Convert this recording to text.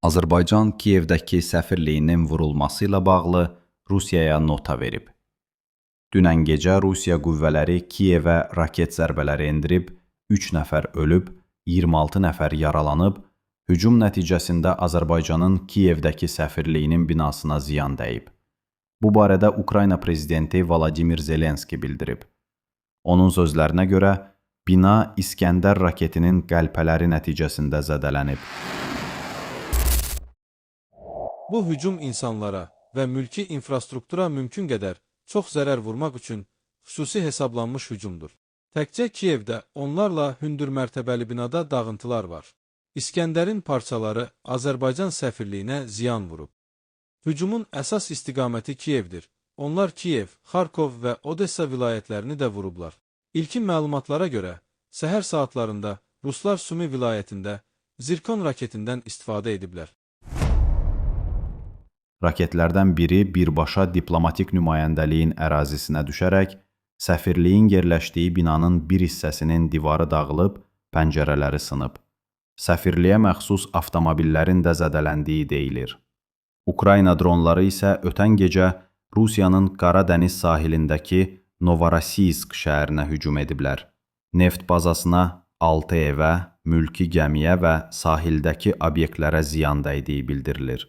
Azərbaycan Kiyevdəki səfirliyinin vurulması ilə bağlı Rusiyaya nota verib. Dünən gecə Rusiya qüvvələri Kiyevə raket zərbələri endirib, 3 nəfər ölüb, 26 nəfər yaralanıb, hücum nəticəsində Azərbaycanın Kiyevdəki səfirliyinin binasına ziyan dəyib. Bu barədə Ukrayna prezidenti Vladimir Zelenski bildirib. Onun sözlərinə görə, bina İskəndər raketinin qəlpələri nəticəsində zədələnib. Bu hücum insanlara və mülki infrastruktura mümkün qədər çox zərər vurmaq üçün xüsusi hesablanmış hücumdur. Təkcə Kiyevdə onlarla hündür mərtəbəli binada dağıntılar var. İskəndərin parçaları Azərbaycan səfirliyinə ziyan vurub. Hücumun əsas istiqaməti Kiyevdir. Onlar Kiyev, Xarkov və Odessa vilayətlərini də vurublar. İlkin məlumatlara görə, səhər saatlarında Ruslar Sumi vilayətində Zirkon raketindən istifadə ediblər. Raketlərdən biri birbaşa diplomatik nümayəndəliyin ərazisinə düşərək, səfirliyin yerləşdiyi binanın bir hissəsinin divarı dağılıb, pəncərələri sınıb. Səfirliyə məxsus avtomobillərin də zədələndiyi deyilir. Ukrayna dronları isə ötən gecə Rusiyanın Qara dəniz sahilindəki Novorosiysk şəhərinə hücum ediblər. Neft bazasına, 6 evə, mülki gəmiyə və sahildəki obyektlərə ziyan dəydiyi bildirilir.